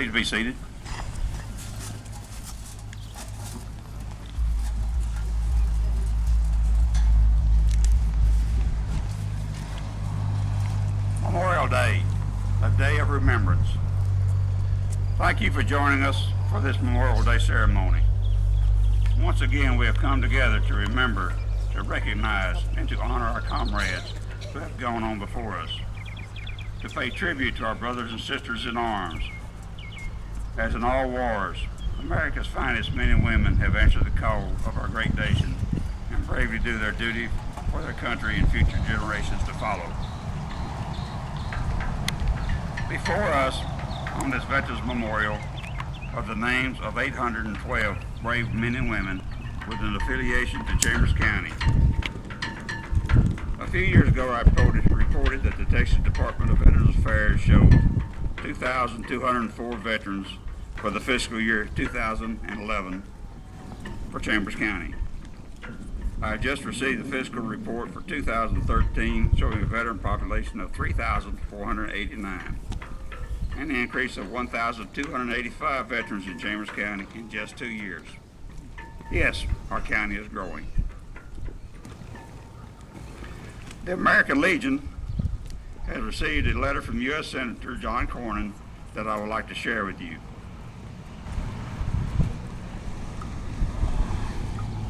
Please be seated. Memorial Day, a day of remembrance. Thank you for joining us for this Memorial Day ceremony. Once again, we have come together to remember, to recognize, and to honor our comrades who have gone on before us, to pay tribute to our brothers and sisters in arms. As in all wars, America's finest men and women have answered the call of our great nation and bravely do their duty for their country and future generations to follow. Before us, on this Veterans Memorial, are the names of 812 brave men and women with an affiliation to Chambers County. A few years ago, I reported that the Texas Department of Veterans Affairs showed 2,204 veterans for the fiscal year 2011 for Chambers County. I just received the fiscal report for 2013 showing a veteran population of 3,489, an increase of 1,285 veterans in Chambers County in just 2 years. Yes, our county is growing. The American Legion has received a letter from U.S. Senator John Cornyn that I would like to share with you.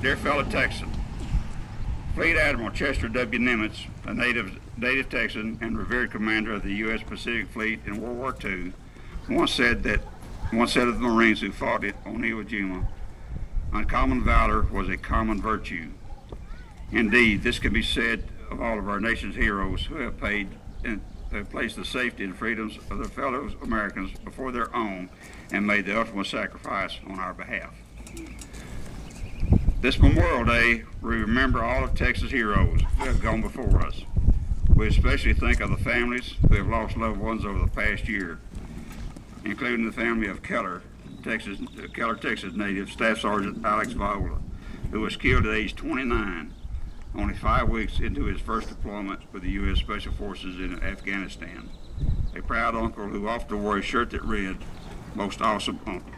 Dear fellow Texan, Fleet Admiral Chester W. Nimitz, a native Texan and revered commander of the U.S. Pacific Fleet in World War II, once said of the Marines who fought on Iwo Jima, uncommon valor was a common virtue. Indeed, this can be said of all of our nation's heroes who have placed the safety and freedoms of their fellow Americans before their own and made the ultimate sacrifice on our behalf. This Memorial Day, we remember all of Texas heroes who have gone before us. We especially think of the families who have lost loved ones over the past year, including the family of Keller, Texas native Staff Sergeant Alex Viola, who was killed at age 29, only 5 weeks into his first deployment with the U.S. Special Forces in Afghanistan. A proud uncle who often wore a shirt that read, "Most awesome uncle."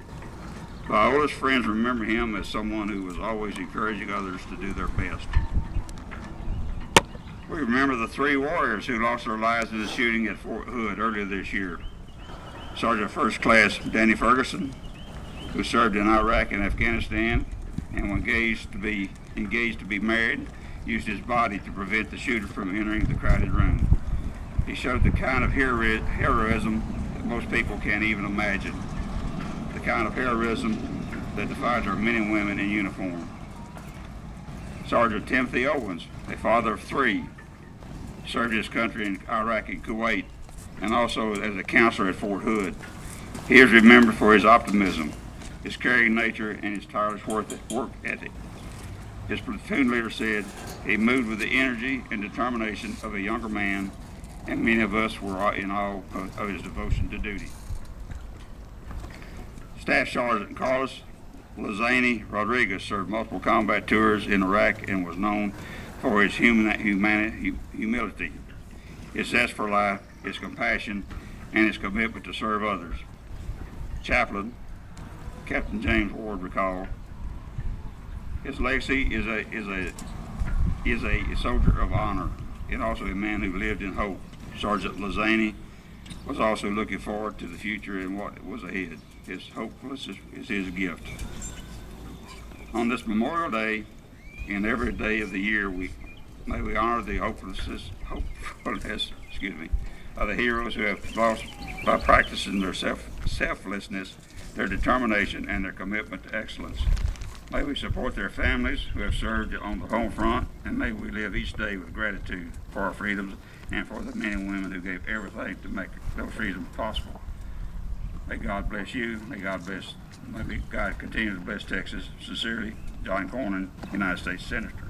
Viola's friends remember him as someone who was always encouraging others to do their best. We remember the 3 warriors who lost their lives in the shooting at Fort Hood earlier this year. Sergeant First Class Danny Ferguson, who served in Iraq and Afghanistan and when engaged to be married, used his body to prevent the shooter from entering the crowded room. He showed the kind of heroism that most people can't even imagine, the kind of heroism that defines our men and women in uniform. Sergeant Timothy Owens, a father of 3, served his country in Iraq and Kuwait, and also as a counselor at Fort Hood. He is remembered for his optimism, his caring nature, and his tireless work ethic. His platoon leader said he moved with the energy and determination of a younger man, and many of us were in awe of his devotion to duty. Staff Sergeant Carlos Lazani Rodriguez served multiple combat tours in Iraq and was known for his humility, his zest for life, his compassion, and his commitment to serve others. Chaplain Captain James Ward recalled, his legacy is a soldier of honor and also a man who lived in hope. Sergeant Lazani was also looking forward to the future and what was ahead. His hopefulness is his gift. On this Memorial Day and every day of the year, may we honor the hopefulness of the heroes who have lost by practicing their selflessness, their determination, and their commitment to excellence. May we support their families who have served on the home front, and may we live each day with gratitude for our freedoms and for the men and women who gave everything to make those freedoms possible. May God bless you. May God continue to bless Texas. Sincerely, John Cornyn, United States Senator.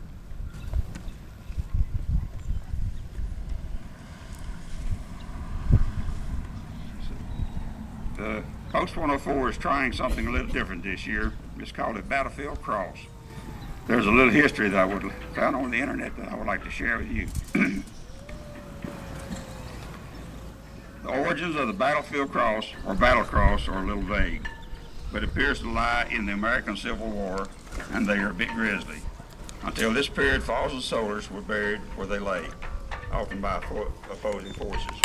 Post 104 is trying something a little different this year. It's called a Battlefield Cross. There's a little history that I found on the internet that I would like to share with you. The origins of the battlefield cross or battle cross are a little vague, but it appears to lie in the American Civil War, and they are a bit grisly. Until this period, fallen soldiers were buried where they lay, often by opposing forces,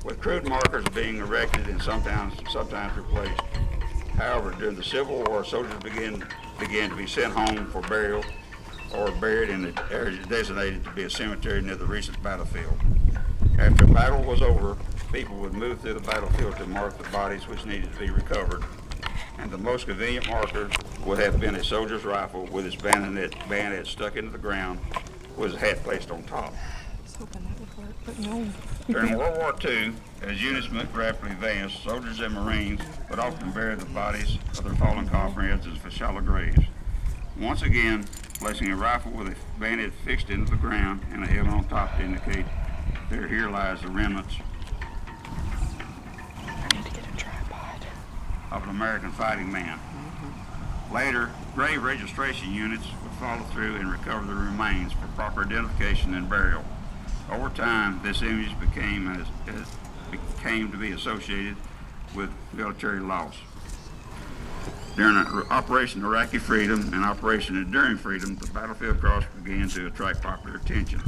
with crude markers being erected and sometimes replaced. However, during the Civil War, soldiers began to be sent home for burial or buried in the area designated to be a cemetery near the recent battlefield. After the battle was over, people would move through the battlefield to mark the bodies which needed to be recovered, and the most convenient marker would have been a soldier's rifle with its bayonet stuck into the ground with his hat placed on top. I was hoping that would work, but no. During World War II, as units moved rapidly advanced, soldiers and Marines would often bury the bodies of their fallen comrades as shallow graves. Once again, placing a rifle with a bayonet fixed into the ground and a helmet on top to indicate there here lies the remnants I need to get a tripod. of an American fighting man. Later, grave registration units would follow through and recover the remains for proper identification and burial. Over time, this image became to be associated with military loss. During Operation Iraqi Freedom and Operation Enduring Freedom, the battlefield cross began to attract popular attention,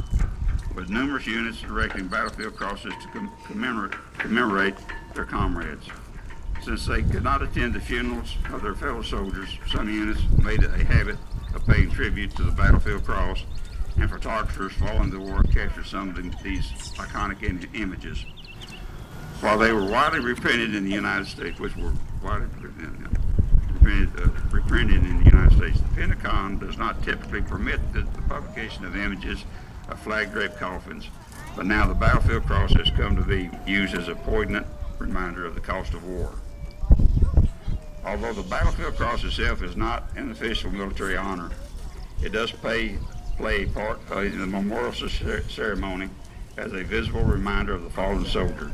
with numerous units erecting battlefield crosses to commemorate their comrades. Since they could not attend the funerals of their fellow soldiers, some units made it a habit of paying tribute to the battlefield cross, and photographers following the war captured some of these iconic images. While they were widely reprinted in the United States, reprinted in the United States, the Pentagon does not typically permit the publication of images of flag-draped coffins, but now the battlefield cross has come to be used as a poignant reminder of the cost of war. Although the battlefield cross itself is not an official military honor, it does play a part in the memorial ceremony as a visible reminder of the fallen soldier.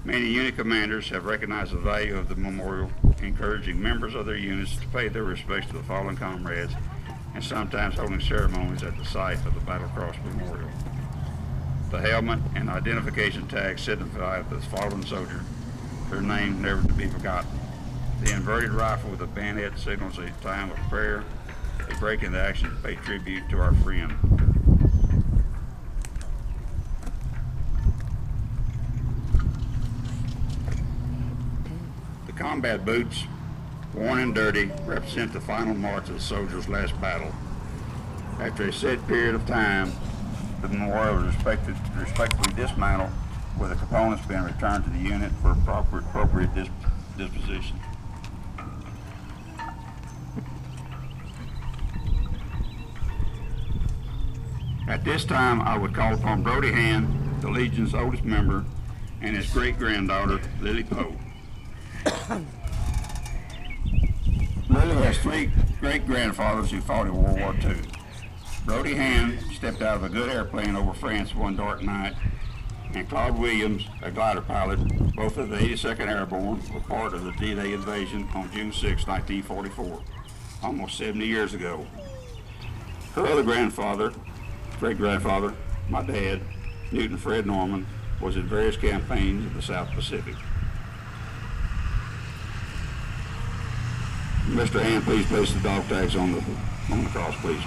Many unit commanders have recognized the value of the memorial, encouraging members of their units to pay their respects to the fallen comrades, and sometimes holding ceremonies at the site of the Battle Cross Memorial. The helmet and identification tag signify the fallen soldier, their name never to be forgotten. The inverted rifle with a bayonet signals a time of prayer, a break in the action to pay tribute to our friend. The combat boots, worn and dirty, represent the final march of the soldier's last battle. After a set period of time, the memorial is respectfully dismantled, with the components being returned to the unit for appropriate disposition. At this time, I would call upon Brody Hand, the Legion's oldest member, and his great-granddaughter, Lily Poe. Lily has three great-grandfathers who fought in World War II. Brody Hand stepped out of a good airplane over France one dark night, and Claude Williams, a glider pilot, both of the 82nd Airborne, were part of the D-Day invasion on June 6, 1944, almost 70 years ago. Her other great-grandfather, my dad, Newton Fred Norman, was in various campaigns in the South Pacific. Mr. Hand, please place the dog tags on the cross, please.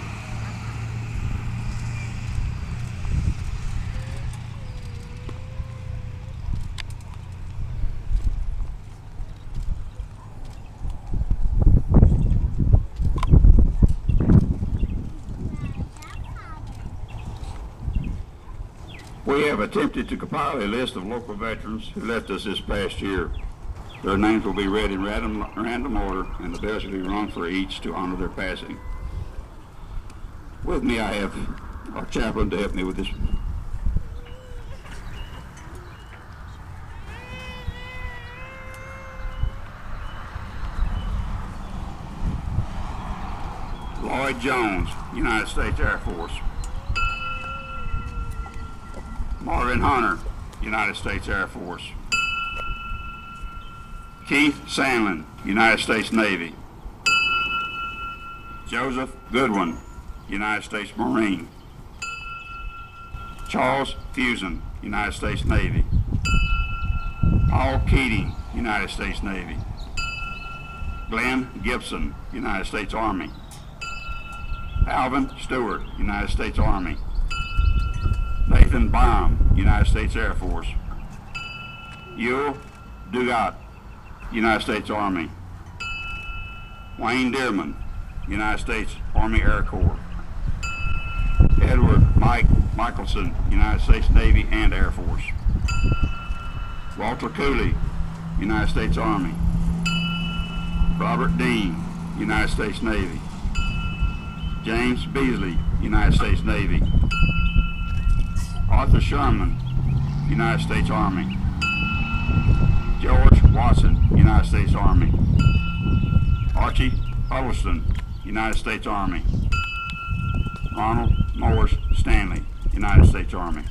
We have attempted to compile a list of local veterans who left us this past year. Their names will be read in random order, and the bells will be rung for each to honor their passing. With me, I have our chaplain to help me with this. Lloyd Jones, United States Air Force. Marvin Hunter, United States Air Force. Keith Sandlin, United States Navy. Joseph Goodwin, United States Marine. Charles Fusen, United States Navy. Hall Keating, United States Navy. Glenn Gibson, United States Army. Alvin Stewart, United States Army. Nathan Baum, United States Air Force. Yul Dugat, United States Army. Wayne Dearman, United States Army Air Corps. Edward Mike Michelson, United States Navy and Air Force. Walter Cooley, United States Army. Robert Dean, United States Navy. James Beasley, United States Navy. Arthur Sherman, United States Army. George Watson, United States Army. Archie Huddleston, United States Army. Ronald Morris Stanley, United States Army.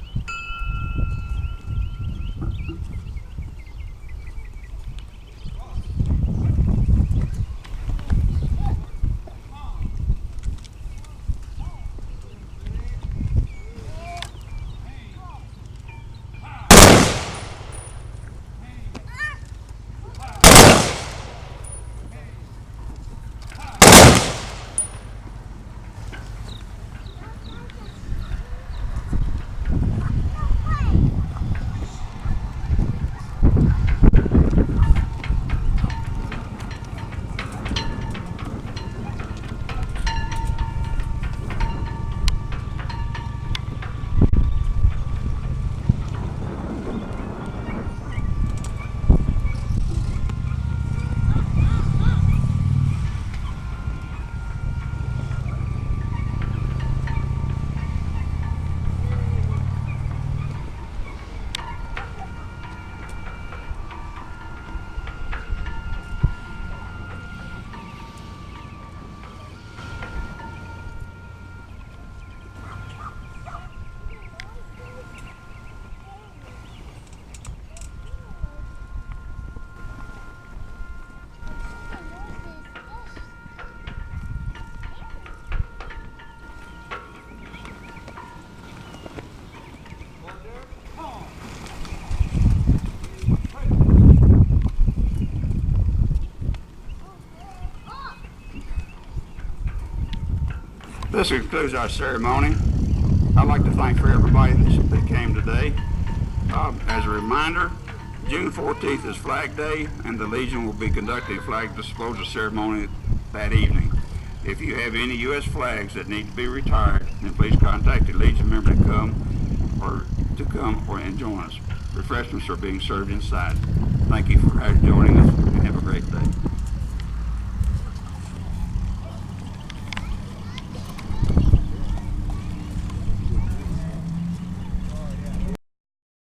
This concludes our ceremony. I'd like to thank for everybody that came today. As a reminder, June 14th is Flag Day, and the Legion will be conducting a flag disposal ceremony that evening. If you have any U.S. flags that need to be retired, then please contact the Legion member to come and join us. Refreshments are being served inside. Thank you for joining us, and have a great day.